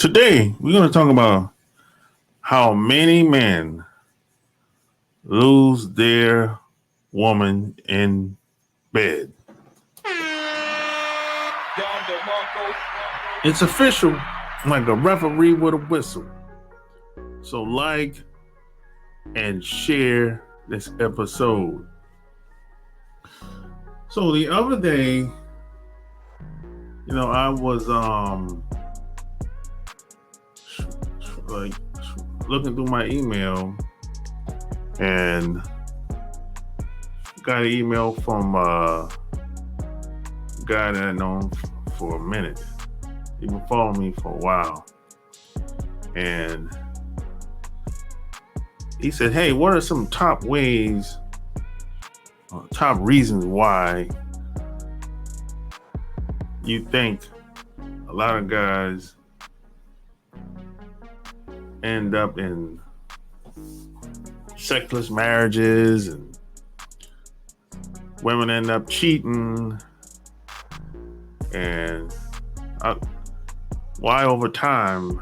Today, we're going to talk about how many men lose their woman in bed. It's official, like a referee with a whistle. So like and share this episode. So the other day, I was like looking through my email and got an email from a guy that I've known for a minute. He's been following me for a while. And he said, hey, what are some top ways, top reasons why you think a lot of guys end up in sexless marriages and women end up cheating, and why over time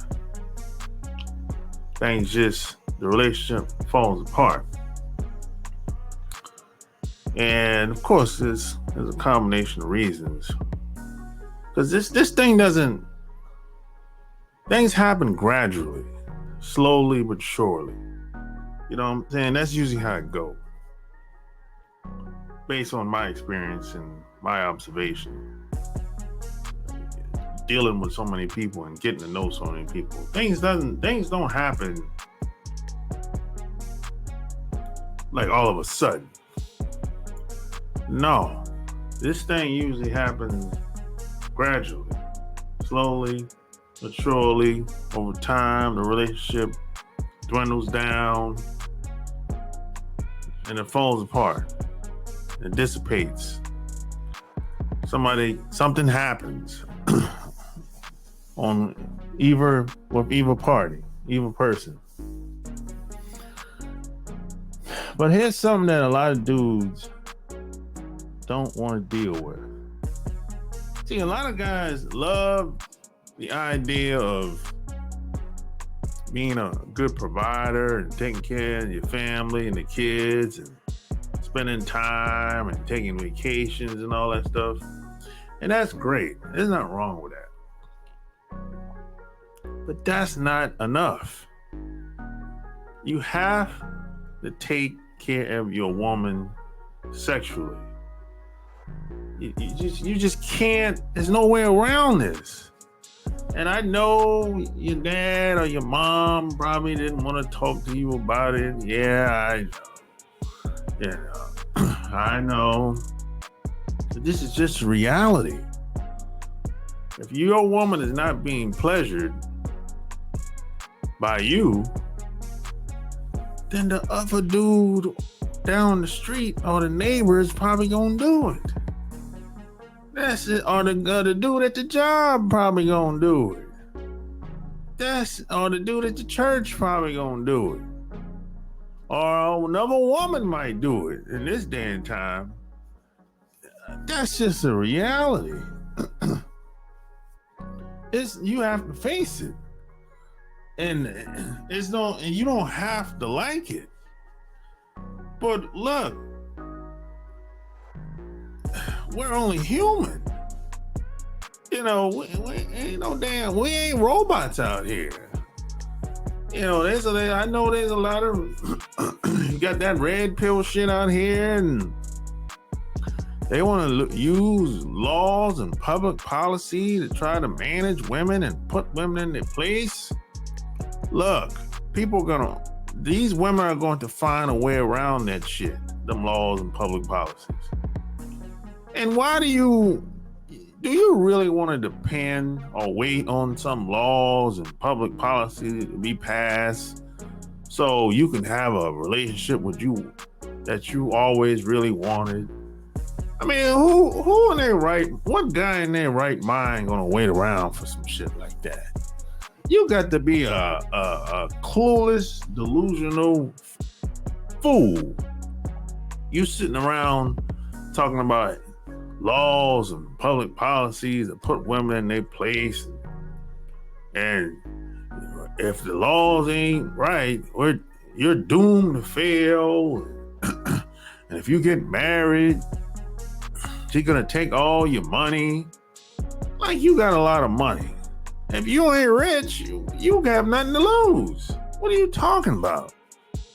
the relationship falls apart. And of course there's a combination of reasons, because this thing things happen gradually, slowly but surely. You know what I'm saying? That's usually how it goes, based on my experience and my observation, dealing with so many people and getting to know so many people. Things don't happen like all of a sudden. No, this thing usually happens gradually, slowly but surely. Over time, the relationship dwindles down and it falls apart. It dissipates. Something happens with either party, either person. But here's something that a lot of dudes don't want to deal with. See, a lot of guys love the idea of being a good provider and taking care of your family and the kids and spending time and taking vacations and all that stuff. And that's great. There's nothing wrong with that. But that's not enough. You have to take care of your woman sexually. You just can't. There's no way around this. And I know your dad or your mom probably didn't want to talk to you about it. Yeah, I know. But this is just reality. If your woman is not being pleasured by you, then the other dude down the street or the neighbor is probably gonna do it. That's it. Or the dude at the job probably gonna do it. Or the dude at the church probably gonna do it. Or another woman might do it in this day and time. That's just a reality. You have to face it. And you don't have to like it. But look, we're only human. We ain't robots out here. I know there's a lot of you got that red pill shit out here, and they want to use laws and public policy to try to manage women and put women in their place. Look, these women are going to find a way around that shit, them laws and public policies. And why do you really want to depend or wait on some laws and public policy to be passed so you can have a relationship with you that you always really wanted? I mean, who in their what guy in their right mind gonna wait around for some shit like that? You got to be a clueless, delusional fool. You sitting around talking about laws and public policies that put women in their place. And if the laws ain't right, you're doomed to fail. And if you get married, she's gonna take all your money. Like, you got a lot of money. If you ain't rich, you have nothing to lose. What are you talking about?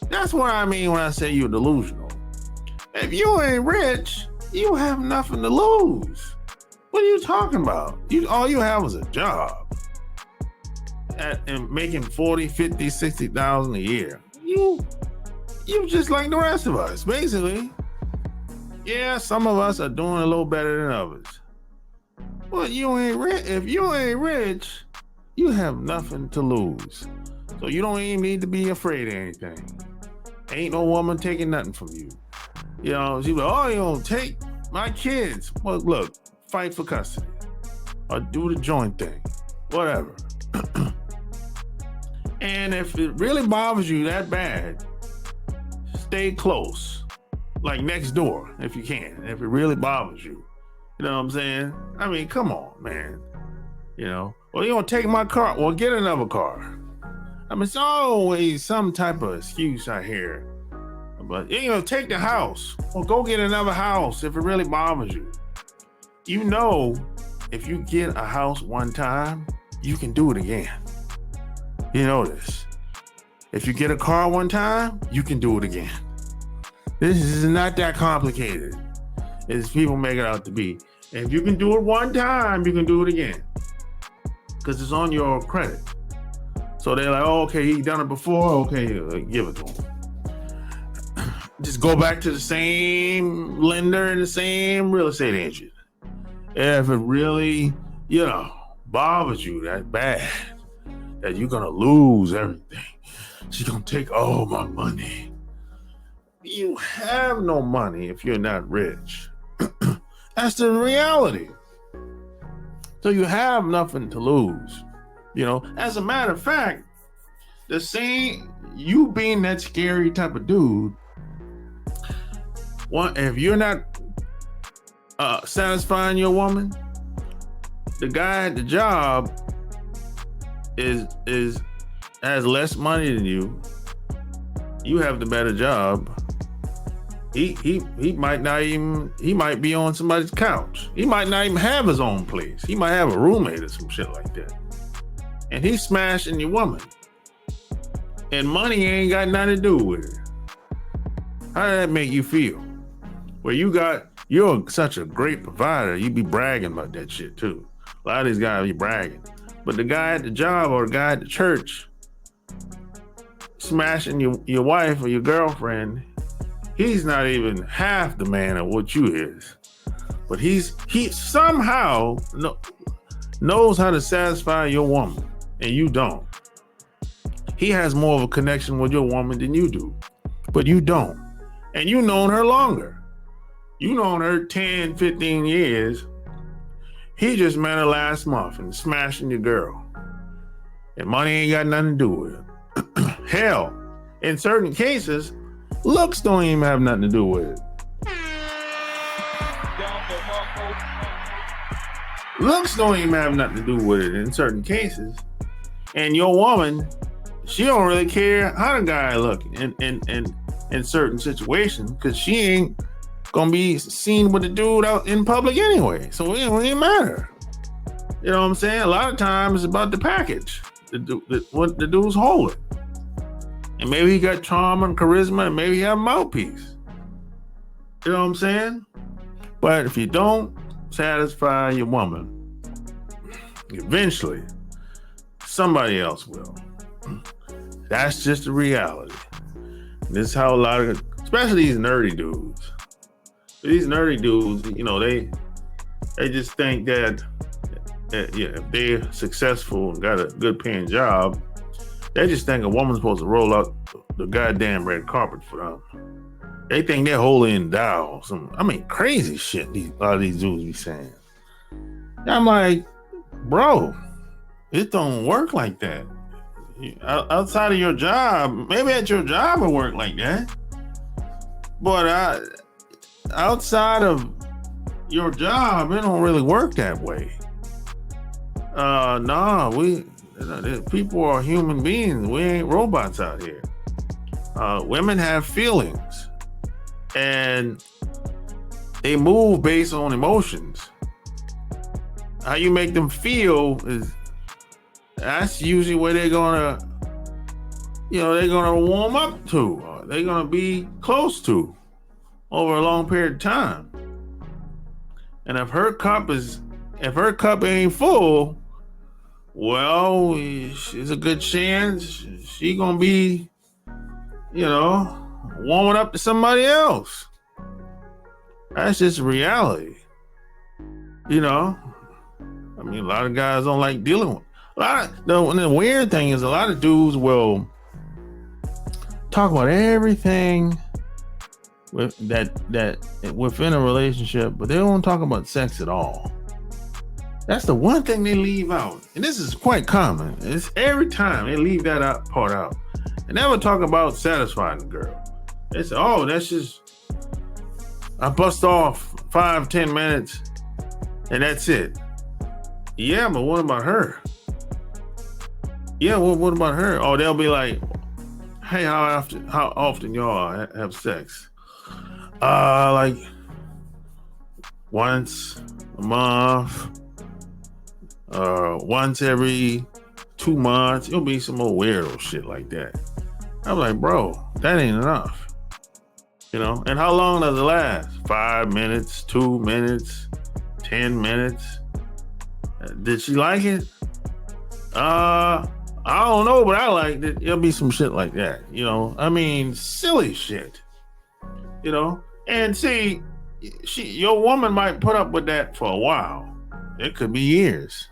That's what I mean when I say you're delusional. If you ain't rich, you have nothing to lose. What are you talking about? All you have is a job and making 40, 50, 60,000 a year. You just like the rest of us, basically. Yeah, some of us are doing a little better than others. But you ain't rich. If you ain't rich, you have nothing to lose. So you don't even need to be afraid of anything. Ain't no woman taking nothing from you. You know, she's like, oh, you don't take my kids. Well, look, fight for custody. Or do the joint thing. Whatever. And if it really bothers you that bad, stay close. Like next door, if you can. If it really bothers you. You know what I'm saying? I mean, come on, man. You know, well, you don't take my car. Well, get another car. I mean, it's always some type of excuse I hear. But, you know, take the house. Well, go get another house if it really bothers you. You know, if you get a house one time, you can do it again. You know this. If you get a car one time, you can do it again. This is not that complicated as people make it out to be. If you can do it one time, you can do it again. Because it's on your credit. So they're like, oh, okay, he done it before. Okay, give it to him. Just go back to the same lender and the same real estate agent. If it really, you know, bothers you that bad, that you're going to lose everything. She's going to take all my money. You have no money if you're not rich. That's the reality. So you have nothing to lose. You know, as a matter of fact, the same, you being that scary type of dude, if you're not satisfying your woman, the guy at the job has less money than you. You have the better job. He might be on somebody's couch. He might not even have his own place. He might have a roommate or some shit like that. And he's smashing your woman. And money ain't got nothing to do with it. How does that make you feel? Where you're such a great provider, you be bragging about that shit too. A lot of these guys be bragging. But the guy at the job or the guy at the church smashing your wife or your girlfriend, he's not even half the man of what you is. But he somehow knows how to satisfy your woman, and you don't. He has more of a connection with your woman than you do, but you don't. And you known her longer. You known her 10, 15 years. He just met her last month and smashing your girl. And money ain't got nothing to do with it. Hell, in certain cases, looks don't even have nothing to do with it. Looks don't even have nothing to do with it in certain cases. And your woman, she don't really care how the guy look in certain situations, because she ain't gonna be seen with the dude out in public anyway. So it don't even matter. You know what I'm saying? A lot of times it's about the package, what the dude's holding. And maybe he got charm and charisma, and maybe he have a mouthpiece. You know what I'm saying? But if you don't satisfy your woman, eventually somebody else will. That's just the reality. This is how a lot of, especially these nerdy dudes. These nerdy dudes, you know, they just think that if they're successful and got a good paying job, they just think a woman's supposed to roll out the goddamn red carpet for them. They think they're holding in down. Crazy shit a lot of these dudes be saying. I'm like, bro, it don't work like that. Outside of your job, maybe at your job it work like that. But outside of your job, it don't really work that way. People are human beings. We ain't robots out here. Women have feelings, and they move based on emotions. How you make them feel that's usually where they're gonna warm up to, or they're gonna be close to over a long period of time. And if her cup ain't full, well, it's a good chance she gonna be, warming up to somebody else. That's just reality. I mean, a lot of guys don't like dealing with and the weird thing is a lot of dudes will talk about everything that within a relationship, but they don't talk about sex at all. That's the one thing they leave out. And this is quite common. It's every time they leave that part out. They never talk about satisfying the girl. They say, oh, that's just, I bust off 5-10 minutes and that's it. Yeah, but what about her? Yeah, what about her? Oh, they'll be like, hey, how often y'all have sex? Like once a month, once every 2 months. It'll be some more weirdo shit like that. I'm like, bro, that ain't enough. And how long does it last? 5 minutes, 2 minutes, 10 minutes? Did she like it? I don't know, but I liked it. It'll be some shit like that. I mean, silly shit. And see, your woman might put up with that for a while. It could be years.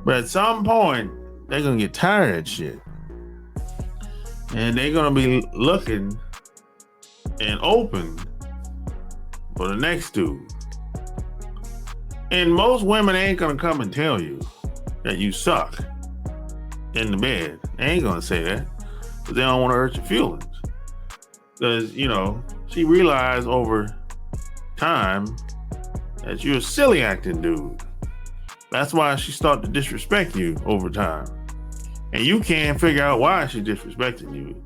But at some point, they're going to get tired of that shit. And they're going to be looking and open for the next dude. And most women ain't going to come and tell you that you suck in the bed. They ain't going to say that because they don't want to hurt your feelings. Because, she realized over time that you're a silly acting dude. That's why she started to disrespect you over time. And you can't figure out why she's disrespecting you.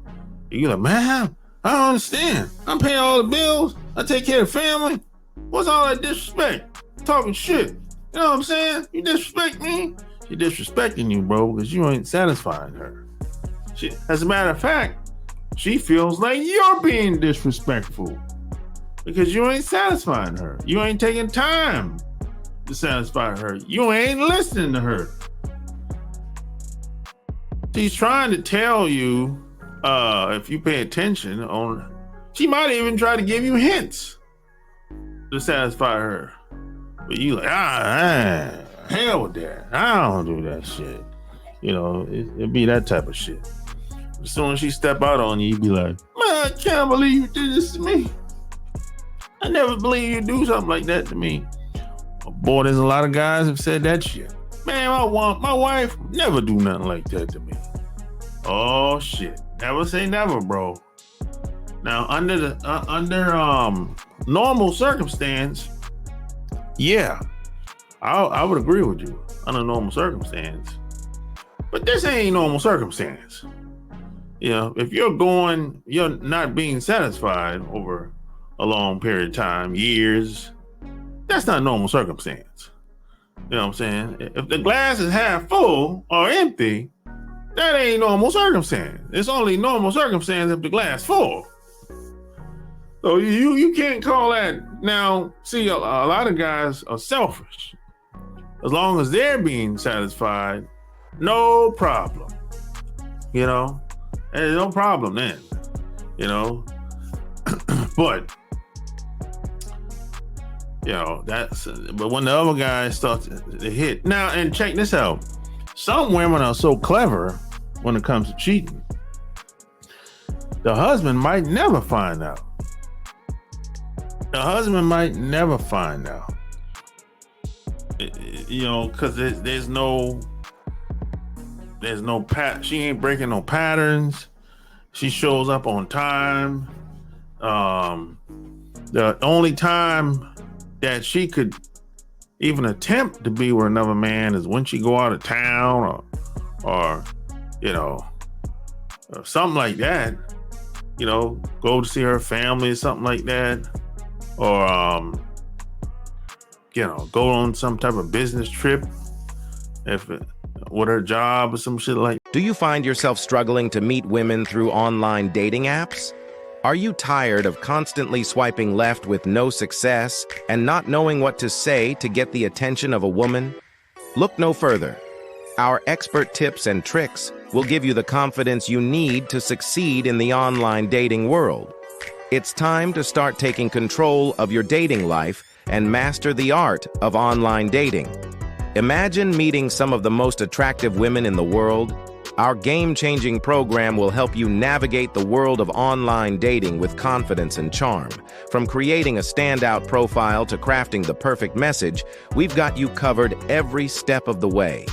You're like, man, I don't understand. I'm paying all the bills. I take care of family. What's all that disrespect? Talking shit. You know what I'm saying? You disrespect me? She disrespecting you, bro, because you ain't satisfying her. As a matter of fact, she feels like you're being disrespectful because you ain't satisfying her. You ain't taking time to satisfy her. You ain't listening to her. She's trying to tell you, if you pay attention she might even try to give you hints to satisfy her. But you like, hell with that. I don't do that shit. It'd be that type of shit. As soon as she step out on you, you be like, man, I can't believe you did this to me. I never believe you do something like that to me. Boy, there's a lot of guys have said that shit. Man, my wife never do nothing like that to me. Oh shit. Never say never, bro. Now, under normal circumstance, yeah, I would agree with you under normal circumstance. But this ain't normal circumstance. If you're not being satisfied over a long period of time, years, that's not normal circumstance. You know what I'm saying? If the glass is half full or empty, that ain't normal circumstance. It's only normal circumstance if the glass full. So you can't call that. Now, see, a lot of guys are selfish. As long as they're being satisfied, no problem. There's no problem then. But but when the other guy starts to hit now, and check this out, some women are so clever when it comes to cheating. The husband might never find out. Because there's no she ain't breaking no patterns. She shows up on time. The only time that she could even attempt to be with another man is when she go out of town or, you know, or something like that, you know, go to see her family or something like that, or, you know, go on some type of business trip with her job or some shit like. Do you find yourself struggling to meet women through online dating apps? Are you tired of constantly swiping left with no success and not knowing what to say to get the attention of a woman? Look no further. Our expert tips and tricks will give you the confidence you need to succeed in the online dating world. It's time to start taking control of your dating life and master the art of online dating. Imagine meeting some of the most attractive women in the world. Our game-changing program will help you navigate the world of online dating with confidence and charm. From creating a standout profile to crafting the perfect message, we've got you covered every step of the way.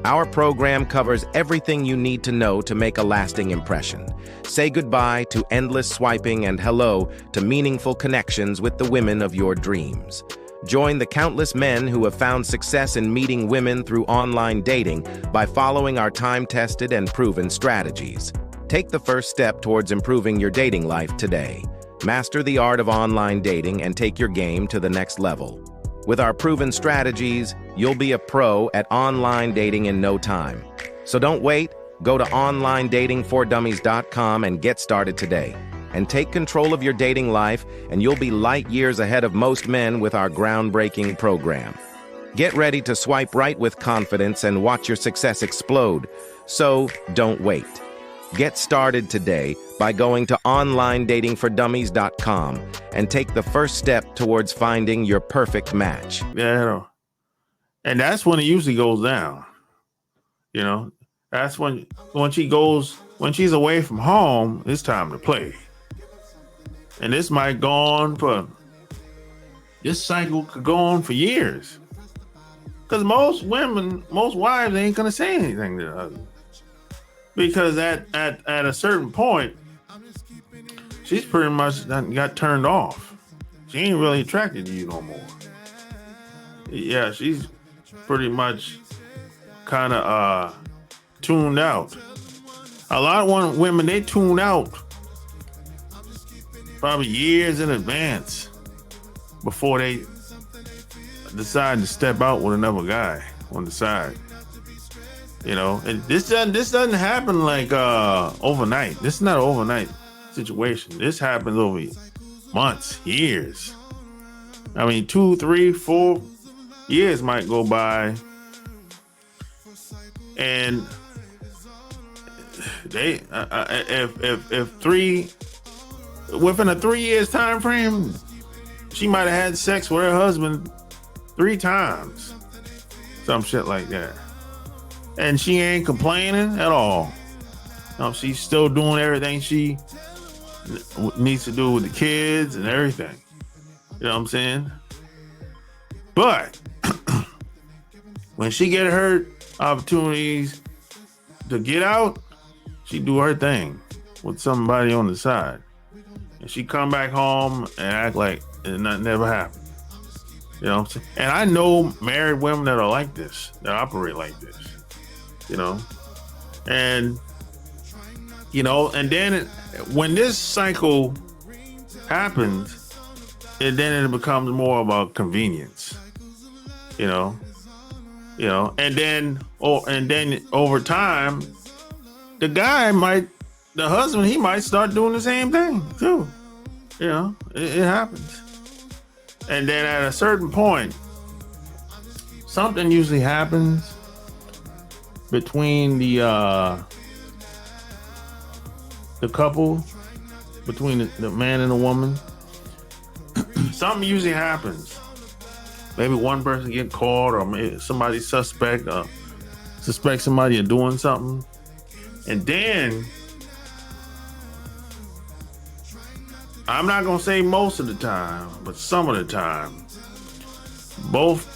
Our program covers everything you need to know to make a lasting impression. Say goodbye to endless swiping and hello to meaningful connections with the women of your dreams. Join the countless men who have found success in meeting women through online dating by following our time-tested and proven strategies. Take the first step towards improving your dating life today. Master the art of online dating and take your game to the next level. With our proven strategies, you'll be a pro at online dating in no time. So don't wait. Go to onlinedatingfordummies.com and get started today. And take control of your dating life, and you'll be light years ahead of most men with our groundbreaking program. Get ready to swipe right with confidence and watch your success explode. So don't wait. Get started today by going to onlinedatingfordummies.com and take the first step towards finding your perfect match. Yeah, and that's when it usually goes down. You know, that's when she's away from home, it's time to play. And this might go on this cycle could go on for years. Because most wives ain't gonna say anything to the husband. Because at a certain point, she's pretty much got turned off. She ain't really attracted to you no more. Yeah, she's pretty much kind of tuned out. A lot of women, they tune out probably years in advance before they decide to step out with another guy on the side. You know, and this doesn't happen like overnight. This is not an overnight situation. This happens over months, years. I mean, 2, 3, 4 years might go by, and they within a 3 years time frame, she might have had sex with her husband 3 times, some shit like that, and she ain't complaining at all. No, she's still doing everything she needs to do with the kids and everything. You know what I'm saying? But when she get her opportunities to get out, she do her thing with somebody on the side. And she come back home and act like nothing never happened. You know what I'm saying? And I know married women that are like this, that operate like this. You know? And, you know, and then when this cycle happens, then it becomes more about convenience. You know? And then over time, the husband, he might start doing the same thing too. You know, it happens. And then at a certain point, something usually happens between the couple, between the man and the woman. Something usually happens. Maybe one person get caught, or maybe somebody suspect somebody of doing something. And then, I'm not gonna say most of the time, but some of the time, both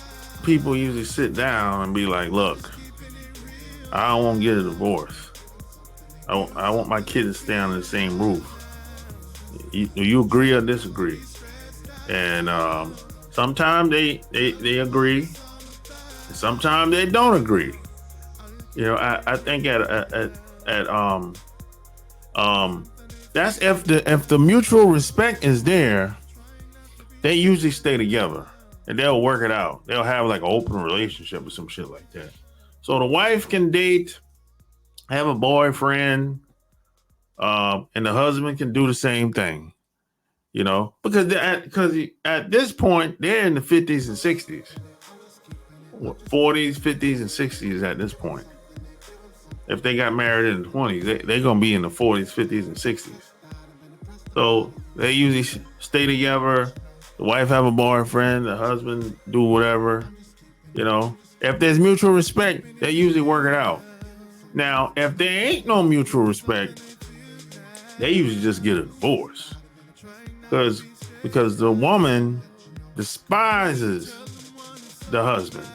people usually sit down and be like, look, I don't want to get a divorce. I want my kid to stay under the same roof. Do you agree or disagree? And sometimes they agree, and sometimes they don't agree. You know, I think at that's if the mutual respect is there, they usually stay together and they'll work it out. They'll have like an open relationship or some shit like that. So the wife can date, have a boyfriend, and the husband can do the same thing. You know, because at this point they're in the 50s and 60s, 40s, 50s, and 60s at this point. If they got married in the 20s, they're gonna be in the 40s, 50s, and 60s. So they usually stay together. The wife have a boyfriend, the husband do whatever. You know, if there's mutual respect, they usually work it out. Now, if there ain't no mutual respect, they usually just get a divorce. Because the woman despises the husband.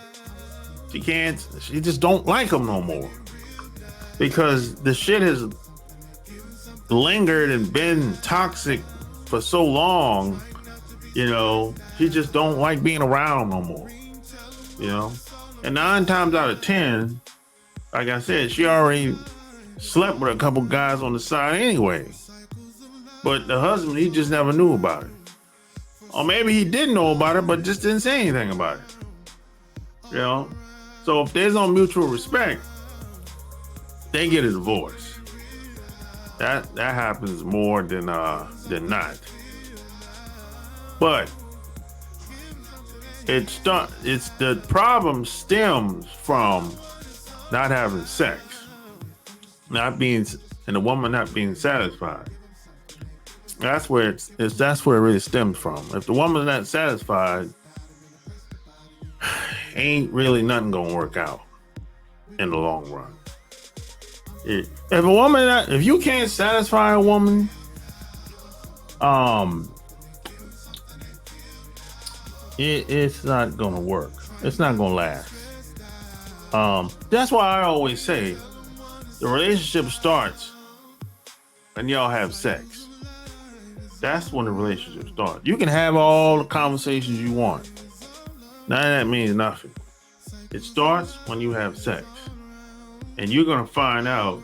She just don't like him no more. Because the shit has lingered and been toxic for so long, you know, she just don't like being around no more. You know? And 9 times out of 10, like I said, she already slept with a couple guys on the side anyway. But the husband, he just never knew about it. Or maybe he did know about it, but just didn't say anything about it. You know? So if there's no mutual respect, they get a divorce. That happens more than not. But it's the problem stems from not having sex, and the woman not being satisfied. That's where it really stems from. If the woman's not satisfied, ain't really nothing gonna work out in the long run. If you can't satisfy a woman, it's not gonna work. It's not gonna last. That's why I always say the relationship starts when y'all have sex. That's when the relationship starts. You can have all the conversations you want. None of that means nothing. It starts when you have sex. And you're gonna find out,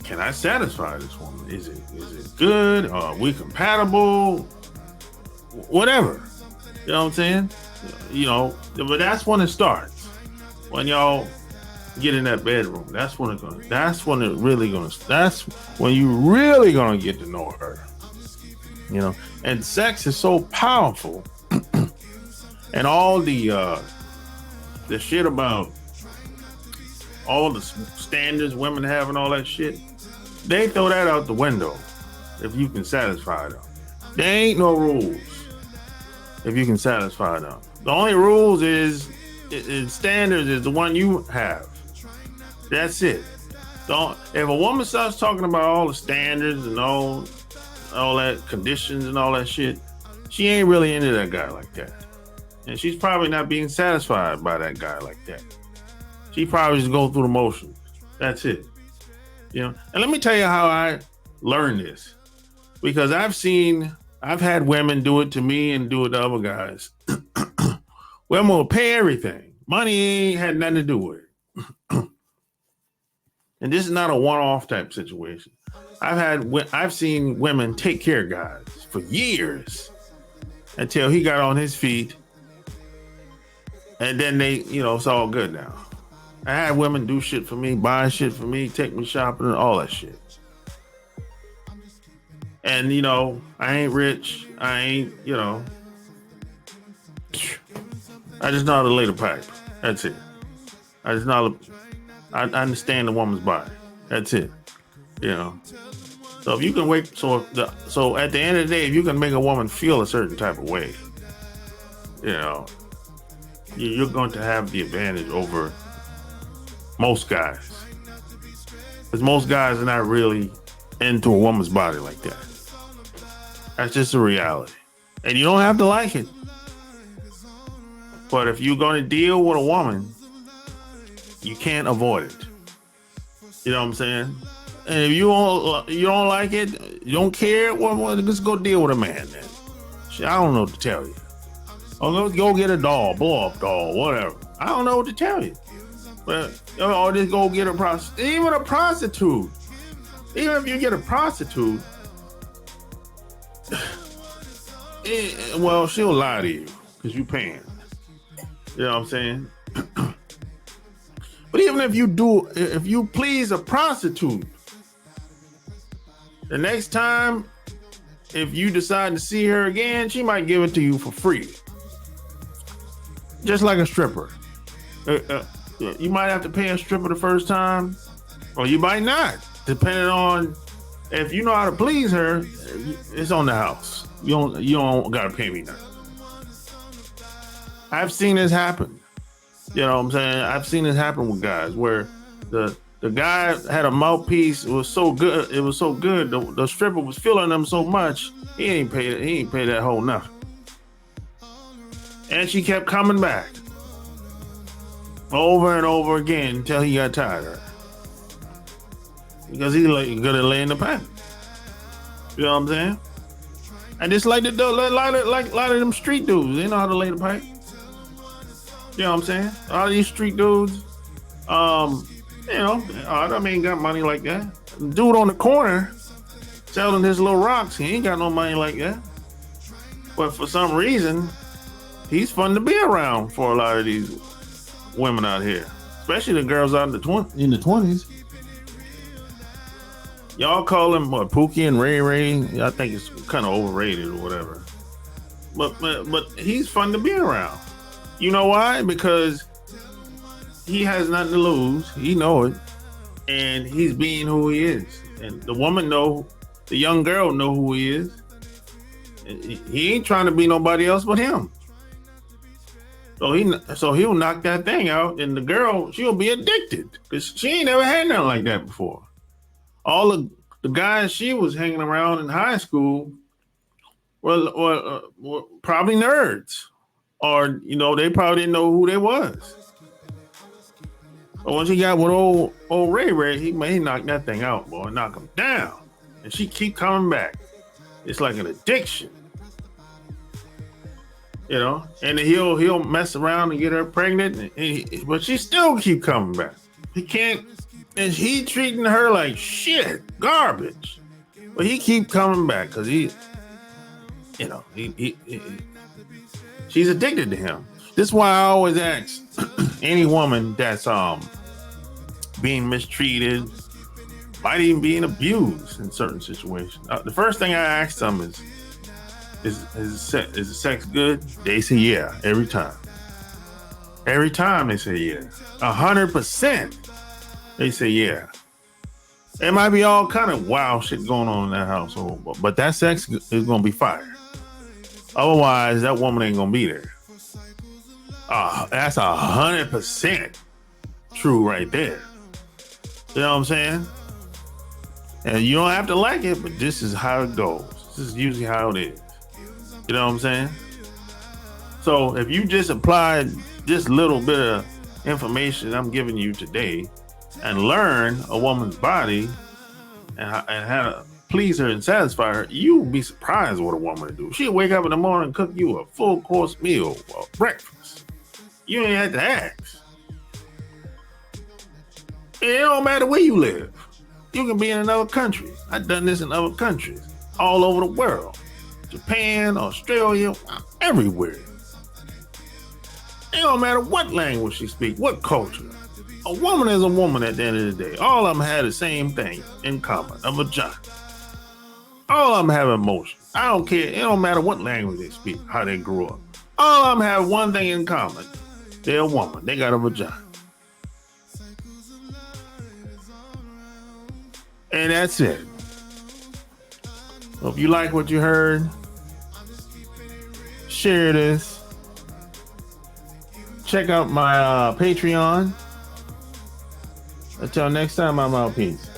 can I satisfy this woman? Is it good? Are we compatible? Whatever. You know what I'm saying? You know, but that's when it starts. When y'all get in that bedroom, that's when you really gonna get to know her. You know, and sex is so powerful, and all the shit about all the standards women have and all that shit, they throw that out the window if you can satisfy them. There ain't no rules if you can satisfy them. The only rules is standards is the one you have. That's it. If a woman starts talking about all the standards and all that conditions and all that shit, she ain't really into that guy like that. And she's probably not being satisfied by that guy like that. She probably just go through the motions. That's it. You know. And let me tell you how I learned this. Because I've had women do it to me and do it to other guys. Women will pay everything. Money ain't had nothing to do with it. And this is not a one-off type situation. I've seen women take care of guys for years until he got on his feet, and then it's all good now. I had women do shit for me, buy shit for me, take me shopping, and all that shit. And I ain't rich. I ain't, I just know how to lay the pipe. That's it. I understand the woman's body. That's it. So if you can so at the end of the day, if you can make a woman feel a certain type of way, you're going to have the advantage over most guys. Because most guys are not really into a woman's body like that. That's just a reality. And you don't have to like it. But if you're going to deal with a woman, you can't avoid it. You know what I'm saying? And if you don't like it, you don't care, well, just go deal with a man then. Shit, I don't know what to tell you. Or go get a doll, blow up doll, whatever. I don't know what to tell you. But or just go get a prostitute. Even a prostitute. Even if you get a prostitute, well, she'll lie to you because you paying. You know what I'm saying? But even if you please a prostitute, the next time, if you decide to see her again, she might give it to you for free. Just like a stripper. You might have to pay a stripper the first time, or you might not, depending on if you know how to please her. It's on the house. You don't gotta pay me nothing. I've seen this happen. You know what I'm saying? I've seen this happen with guys where the guy had a mouthpiece. It was so good. The stripper was feeling them so much. He ain't paid that whole nothing. And she kept coming back over and over again until he got tired of her. Because he good at laying the pipe. You know what I'm saying? And just like a lot of them street dudes, they know how to lay the pipe. You know what I'm saying? A lot of these street dudes, I mean, got money like that. Dude on the corner selling his little rocks, he ain't got no money like that. But for some reason, he's fun to be around for a lot of these women out here, especially the girls out in the 20s. Y'all call him what, Pookie and Ray Ray? I think it's kind of overrated or whatever. But he's fun to be around. You know why? Because he has nothing to lose. He know it, and he's being who he is. And the young girl know who he is. He ain't trying to be nobody else but him. So he'll knock that thing out, and the girl, she'll be addicted because she ain't never had nothing like that before. All the guys she was hanging around in high school were probably nerds, or they probably didn't know who they was. But once he got with old Ray Ray, he knocked that thing out, boy, knock him down, and she keep coming back. It's like an addiction. And he'll mess around and get her pregnant, but she still keep coming back. He can't, and he treating her like shit, garbage. But he keep coming back because she's addicted to him. This is why I always ask any woman that's being mistreated, might even being abused in certain situations. The first thing I ask them is the sex good? They say yeah, every time. Every time they say yeah. 100% they say yeah. There might be all kind of wild shit going on in that household, but that sex is gonna be fire. Otherwise, that woman ain't gonna be there. That's 100% true right there. You know what I'm saying? And you don't have to like it, but this is how it goes. This is usually how it is. You know what I'm saying? So if you just applied this little bit of information I'm giving you today and learn a woman's body and how to please her and satisfy her, you'll be surprised what a woman will do. She'll wake up in the morning and cook you a full course meal or breakfast. You ain't have to ask. It don't matter where you live. You can be in another country. I've done this in other countries all over the world. Japan, Australia, everywhere. It don't matter what language she speaks, what culture. A woman is a woman at the end of the day. All of them had the same thing in common, a vagina. All of them have emotion. I don't care. It don't matter what language they speak, how they grew up. All of them have one thing in common. They're a woman. They got a vagina. And that's it. So if you like what you heard, share this. Check out my Patreon. Until next time, I'm out. Peace.